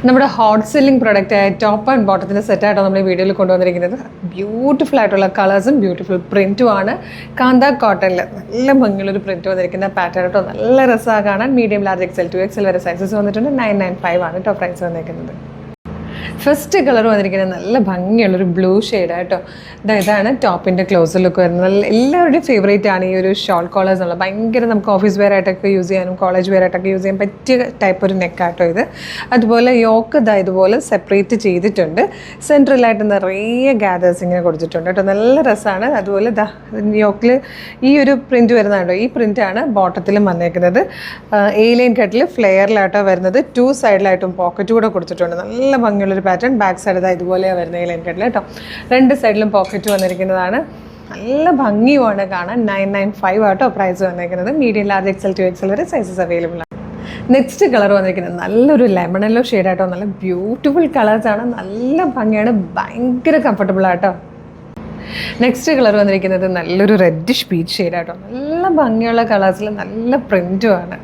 നമ്മുടെ hot selling പ്രൊഡക്റ്റായ top and ബോട്ടത്തിൻ്റെ സെറ്റായിട്ടാണ് നമ്മൾ ഈ വീഡിയോയിൽ കൊണ്ടുവന്നിരിക്കുന്നത്. ബ്യൂട്ടിഫുൾ ആയിട്ടുള്ള കളേഴ്സും ബ്യൂട്ടിഫുൾ പ്രിൻറ്റും ആണ്. കാന്ത കോട്ടണിൽ നല്ല ഭംഗിയുള്ളൊരു പ്രിൻറ്റ് വന്നിരിക്കുന്ന പാറ്റേൺ കേട്ടോ. നല്ല രസമാണ് കാണാൻ. മീഡിയം, ലാർജ്, XL, 2XL വരെ സൈസസ് വന്നിട്ടുണ്ട്. 995 ആണ് കേട്ടോ പ്രൈസ് വന്നിരിക്കുന്നത്. ഫസ്റ്റ് കളർ വന്നിരിക്കുന്നത് നല്ല ഭംഗിയുള്ളൊരു ബ്ലൂ ഷെയ്ഡായിട്ടോ. ഇതാണ് ടോപ്പിൻ്റെ ക്ലോസർ ലുക്ക് വരുന്നത്. നല്ല എല്ലാവരുടെയും ഫേവറേറ്റ് ആണ് ഈ ഒരു ഷോൾ കോളേഴ്സ് ഉള്ളത്. ഭയങ്കര നമുക്ക് ഓഫീസ് വെയർ ആയിട്ടൊക്കെ യൂസ് ചെയ്യാനും കോളേജ് വെയർ ആയിട്ടൊക്കെ യൂസ് ചെയ്യാൻ പറ്റിയ ടൈപ്പ് ഒരു നെക്കാട്ടോ ഇത്. അതുപോലെ യോക്ക് ഇതുപോലെ സെപ്പറേറ്റ് ചെയ്തിട്ടുണ്ട്. സെൻട്രലായിട്ട് നിറയെ ഗ്യാദേഴ്സ് ഇങ്ങനെ കൊടുത്തിട്ടുണ്ട് കേട്ടോ. നല്ല രസമാണ്. അതുപോലെ യോക്കിൽ ഈ ഒരു പ്രിൻറ്റ് വരുന്നതാട്ടോ. ഈ പ്രിൻറ്റാണ് ബോട്ടത്തിലും വന്നേക്കുന്നത്. A-ലൈൻ കട്ടിൽ ഫ്ലെയറിലായിട്ടോ വരുന്നത്. 2 സൈഡിലായിട്ടും പോക്കറ്റ് കൂടെ കൊടുത്തിട്ടുണ്ട്. നല്ല ഭംഗിയുള്ളൊരു പാറ്റേൺ. ബാക്ക് സൈഡ് ഇതുപോലെയാണ് വരുന്നത് A-ലൈൻ കട്ടിൽ കേട്ടോ. 2 സൈഡിലും പോക്കറ്റ് വന്നിരിക്കുന്നതാണ്. നല്ല ഭംഗിയുമാണ് കാണാൻ. 995 ആട്ടോ പ്രൈസ് വന്നിരിക്കുന്നത്. മീഡിയം, ലാർജ്, XL, 2XL വരെ സൈസസ് അവൈലബിൾ ആണ്. നെക്സ്റ്റ് കളർ വന്നിരിക്കുന്നത് നല്ലൊരു ലെമൺ യെല്ലോ ഷെയ്ഡായിട്ടോ. നല്ല ബ്യൂട്ടിഫുൾ കളേഴ്സാണ്. നല്ല ഭംഗിയാണ്. ഭയങ്കര കംഫർട്ടബിൾ ആട്ടോ. നെക്സ്റ്റ് കളർ വന്നിരിക്കുന്നത് നല്ലൊരു റെഡിഷ് പീച്ച് ഷെയ്ഡായിട്ടോ. നല്ല ഭംഗിയുള്ള കളേഴ്സിൽ നല്ല പ്രിൻറ്റുമാണ്.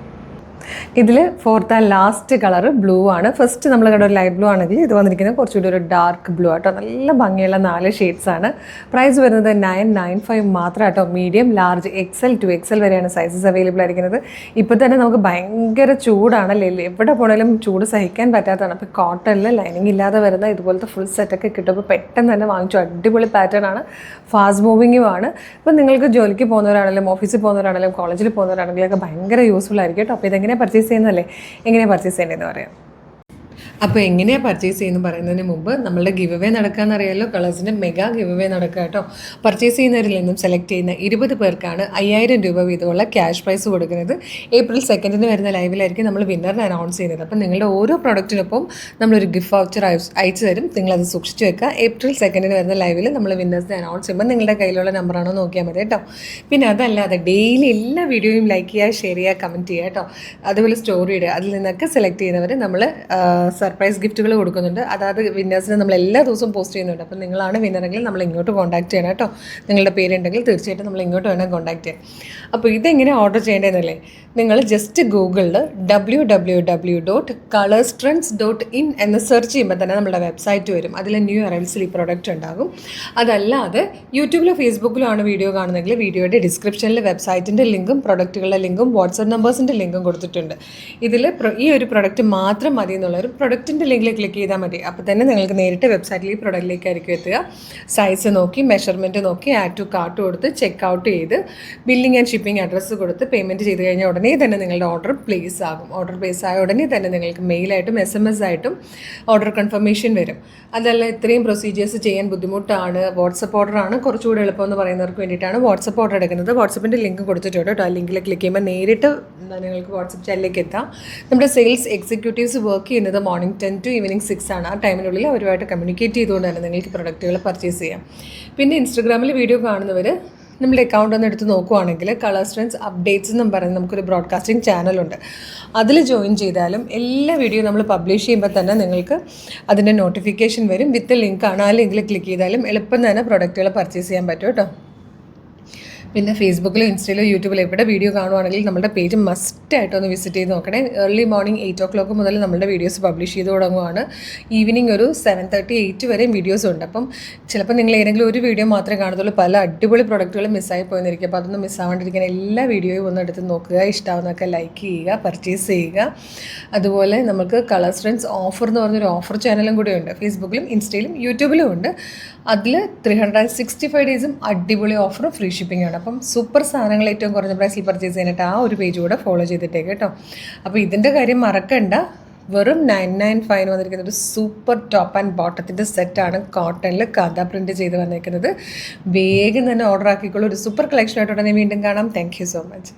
ഇതിൽ fourth and last colour blue ആണ്. ഫസ്റ്റ് നമ്മൾ കണ്ട ഒരു ലൈറ്റ് ബ്ലൂ ആണെങ്കിൽ ഇത് വന്നിരിക്കുന്നത് കുറച്ചുകൂടി ഒരു ഡാർക്ക് ബ്ലൂ ആട്ടോ. നല്ല ഭംഗിയുള്ള 4 ഷെയ്ഡ്സ് ആണ്. പ്രൈസ് വരുന്നത് 995 മാത്രം ആട്ടോ. മീഡിയം, ലാർജ്, XL, 2XL വരെയാണ് സൈസസ് അവൈലബിൾ ആയിരിക്കുന്നത്. ഇപ്പോൾ തന്നെ നമുക്ക് ഭയങ്കര ചൂടാണല്ലേ. എവിടെ പോണേലും ചൂട് സഹിക്കാൻ പറ്റാത്തതാണ്. അപ്പോൾ കോട്ടണിൽ ലൈനിങ് ഇല്ലാതെ വരുന്ന ഇതുപോലത്തെ ഫുൾ സെറ്റൊക്കെ കിട്ടുമ്പോൾ പെട്ടെന്ന് തന്നെ വാങ്ങിച്ചു. അടിപൊളി പാറ്റേൺ ആണ്. ഫാസ്റ്റ് മൂവിങ്ങും ആണ്. ഇപ്പോൾ നിങ്ങൾക്ക് ജോലിക്ക് പോകുന്നവരാണെങ്കിലും ഓഫീസിൽ പോകുന്നവരാണെങ്കിലും കോളേജിൽ പോകുന്നവരാണെങ്കിലും ഒക്കെ ഭയങ്കര യൂസ്ഫുൾ ആയിരിക്കും കേട്ടോ. അപ്പോൾ ഇതെങ്ങനെ പർച്ചേസ് ചെയ്യുന്നതല്ലേ, എങ്ങനെയാണ് പർച്ചേസ് ചെയ്യേണ്ടതെന്ന് പറയാം. അപ്പോൾ എങ്ങനെയാണ് പർച്ചേസ് ചെയ്യുന്നത് പറയുന്നതിന് മുമ്പ് നമ്മളുടെ ഗിവ് അവേ നടക്കാമെന്നറിയാമല്ലോ. കളേഴ്സിൻ്റെ മെഗാ ഗിവ് അവേ നടക്കുക കേട്ടോ. പർച്ചേസ് ചെയ്യുന്നവരിൽ നിന്നും സെലക്ട് ചെയ്യുന്ന 20 പേർക്കാണ് 5000 രൂപ വീതമുള്ള ക്യാഷ് പ്രൈസ് കൊടുക്കുന്നത്. April 2 വരുന്ന ലൈവിലായിരിക്കും നമ്മൾ വിന്നറിനെ അനൗൺസ് ചെയ്യുന്നത്. അപ്പം നിങ്ങളുടെ ഓരോ പ്രൊഡക്റ്റിനൊപ്പം നമ്മളൊരു ഗിഫ്റ്റ് വൗച്ചർ അയച്ചു തരും. നിങ്ങളത് സൂക്ഷിച്ച് വെക്കുക. April 2 വരുന്ന ലൈവിൽ നമ്മൾ വിന്നേഴ്സിനെ അനൗൺസ് ചെയ്യുമ്പോൾ നിങ്ങളുടെ കയ്യിലുള്ള നമ്പറാണോ നോക്കിയാൽ മതി കേട്ടോ. പിന്നെ അതല്ലാതെ ഡെയിലി എല്ലാ വീഡിയോയും ലൈക്ക് ചെയ്യുക, ഷെയർ ചെയ്യുക, കമൻറ്റ് ചെയ്യുക കേട്ടോ. അതുപോലെ സ്റ്റോറി ഇടുക. അതിൽ നിന്നൊക്കെ സെലക്ട് ചെയ്യുന്നവർ നമ്മൾ സർപ്രൈസ് ഗിഫ്റ്റുകൾ കൊടുക്കുന്നുണ്ട്. അതായത് വിന്നേഴ്സിന് നമ്മൾ എല്ലാ ദിവസവും പോസ്റ്റ് ചെയ്യുന്നുണ്ട്. അപ്പം നിങ്ങളാണ് വിന്നറെങ്കിൽ നമ്മൾ ഇങ്ങോട്ട് കോൺടാക്ട് ചെയ്യണം കേട്ടോ. നിങ്ങളുടെ പേരുണ്ടെങ്കിൽ തീർച്ചയായിട്ടും നമ്മൾ ഇങ്ങോട്ട് വേണം കോൺടാക്ട് ചെയ്യാം. അപ്പോൾ ഇതെങ്ങനെ ഓർഡർ ചെയ്യേണ്ടതെന്നല്ലേ, നിങ്ങൾ ജസ്റ്റ് ഗൂഗിളിൽ www.colorstrends.in എന്ന് സെർച്ച് ചെയ്യുമ്പോൾ തന്നെ നമ്മുടെ വെബ്സൈറ്റ് വരും. അതിൽ ന്യൂ അറൈവൽസിൽ ഈ പ്രോഡക്റ്റ് ഉണ്ടാകും. അതല്ലാതെ യൂട്യൂബിലോ ഫേസ്ബുക്കിലോ ആണ് വീഡിയോ കാണുന്നതെങ്കിൽ വീഡിയോയുടെ ഡിസ്ക്രിപ്ഷനിൽ വെബ്സൈറ്റിൻ്റെ ലിങ്കും പ്രൊഡക്റ്റുകളുടെ ലിങ്കും വാട്സപ്പ് നമ്പേഴ്സിൻ്റെ ലിങ്കും കൊടുത്തിട്ടുണ്ട്. ഇതിൽ ഈ ഒരു പ്രൊഡക്റ്റ് മാത്രം മതി എന്നുള്ളൊരു പ്രൊഡക്റ്റിൻ്റെ ലിങ്കിൽ ക്ലിക്ക് ചെയ്താൽ മതി. അപ്പോൾ തന്നെ നിങ്ങൾക്ക് നേരിട്ട് വെബ്സൈറ്റിൽ ഈ പ്രൊഡക്റ്റിലേക്കായിരിക്കും എത്തുക. സൈസ് നോക്കി, മെഷർമെൻറ്റ് നോക്കി, ആഡ് ടു കാർട്ട് കൊടുത്ത് ചെക്ക് ഔട്ട് ചെയ്ത് ബില്ലിംഗ് ആൻഡ് ഷിപ്പിംഗ് അഡ്രസ്സ് കൊടുത്ത് പേയ്മെൻറ്റ് ചെയ്ത് കഴിഞ്ഞാൽ ഉടനെ തന്നെ നിങ്ങളുടെ ഓർഡർ പ്ലേസ് ആകും. ഓർഡർ പ്ലേസ് ആയ ഉടനെ തന്നെ നിങ്ങൾക്ക് മെയിലായിട്ടും SMS ആയിട്ടും ഓർഡർ കൺഫർമേഷൻ വരും. അതല്ല ഇത്രയും പ്രൊസീജിയേഴ്സ് ചെയ്യാൻ ബുദ്ധിമുട്ടാണ്, വാട്സപ്പ് ഓർഡറാണ് കുറച്ചുകൂടി എളുപ്പമെന്ന് പറയുന്നവർക്ക് വേണ്ടിയിട്ടാണ് വാട്സപ്പ് ഓർഡർ എടുക്കുന്നത്. വാട്സപ്പിൻ്റെ ലിങ്ക് കൊടുത്തിട്ടുണ്ട് കേട്ടോ. ആ ലിങ്കിൽ ക്ലിക്ക് ചെയ്യുമ്പോൾ നേരിട്ട് നിങ്ങൾക്ക് വാട്സപ്പ് ചാനലിലേക്ക് എത്താം. നമ്മുടെ സെയിൽസ് എക്സിക്യൂട്ടീവ്സ് വർക്ക് ചെയ്യുന്നത് മോർണിംഗ് 10 to ഈവനിങ് 6 ആണ്. ആ ടൈമിനുള്ളിൽ അവരുമായിട്ട് കമ്മ്യൂണിക്കേറ്റ് ചെയ്തുകൊണ്ട് തന്നെ നിങ്ങൾക്ക് പ്രൊഡക്റ്റുകൾ പർച്ചേസ് ചെയ്യാം. പിന്നെ ഇൻസ്റ്റഗ്രാമിൽ വീഡിയോ കാണുന്നവർ നമ്മുടെ അക്കൗണ്ട് ഒന്ന് എടുത്ത് നോക്കുവാണെങ്കിൽ കളേഴ്സ് ട്രെൻഡ്സ് അപ്ഡേറ്റ്സ് എന്നും പറഞ്ഞ് നമുക്കൊരു ബ്രോഡ്കാസ്റ്റിംഗ് ചാനലുണ്ട്. അതിൽ ജോയിൻ ചെയ്താലും എല്ലാ വീഡിയോ നമ്മൾ പബ്ലിഷ് ചെയ്യുമ്പോൾ തന്നെ നിങ്ങൾക്ക് അതിൻ്റെ നോട്ടിഫിക്കേഷൻ വരും. വിത്ത് ലിങ്കാണ്. ആ ലിങ്കിൽ ക്ലിക്ക് ചെയ്താലും എളുപ്പം തന്നെ പ്രൊഡക്റ്റുകൾ പർച്ചേസ് ചെയ്യാൻ പറ്റും കേട്ടോ. പിന്നെ ഫേസ്ബുക്കിലോ ഇൻസ്റ്റയിലോ യൂട്യൂബിലോ എവിടെ വീഡിയോ കാണുവാണെങ്കിൽ നമ്മുടെ പേജ് മസ്റ്റായിട്ടൊന്ന് വിസിറ്റ് ചെയ്ത് നോക്കണേ. ഏർലി മോർണിംഗ് 8 o'clock മുതൽ നമ്മുടെ വീഡിയോസ് പബ്ലിഷ് ചെയ്ത് തുടങ്ങുവാണ്. ഈവനിങ് ഒരു 7:30, 8 വരെയും വീഡിയോസ് ഉണ്ട്. അപ്പം ചിലപ്പോൾ നിങ്ങൾ ഏതെങ്കിലും ഒരു വീഡിയോ മാത്രമേ കാണത്തുള്ളൂ. പല അടിപൊളി പ്രൊഡക്റ്റുകളും മിസ്സായി പോയിരിക്കും. അപ്പോൾ അതൊന്നും മിസ്സാവാണ്ടിരിക്കാൻ എല്ലാ വീഡിയോയും ഒന്ന് എടുത്ത് നോക്കുക. ഇഷ്ടമാവുന്നതൊക്കെ ലൈക്ക് ചെയ്യുക, പർച്ചേസ് ചെയ്യുക. അതുപോലെ നമുക്ക് കളേഴ്സ് ട്രെൻഡ്സ് ഓഫർ എന്ന് പറഞ്ഞൊരു ഓഫർ ചാനലും കൂടെ ഉണ്ട്. ഫേസ്ബുക്കിലും ഇൻസ്റ്റയിലും യൂട്യൂബിലും ഉണ്ട്. അതിൽ 365 ഡേയ്സും അടിപൊളി ഓഫറും ഫ്രീ ഷിപ്പിംഗ് ആണ്. അപ്പം സൂപ്പർ സാധനങ്ങൾ ഏറ്റവും കുറഞ്ഞ പ്രൈസിൽ പർച്ചേസ് ചെയ്യാനായിട്ട് ആ ഒരു പേജ് കൂടെ ഫോളോ ചെയ്തിട്ടേക്ക് കേട്ടോ. അപ്പോൾ ഇതിൻ്റെ കാര്യം മറക്കണ്ട. വെറും 995 വന്നിരിക്കുന്ന ഒരു സൂപ്പർ ടോപ്പ് ആൻഡ് ബോട്ടത്തിൻ്റെ സെറ്റാണ്. കോട്ടണിൽ കാന്ത പ്രിൻറ്റ് ചെയ്ത് വന്നിരിക്കുന്നത്. വേഗം തന്നെ ഓർഡർ ആക്കിക്കോളൂ. ഒരു സൂപ്പർ കളക്ഷനായിട്ട് ഉടനെ വീണ്ടും കാണാം. Thank you so much.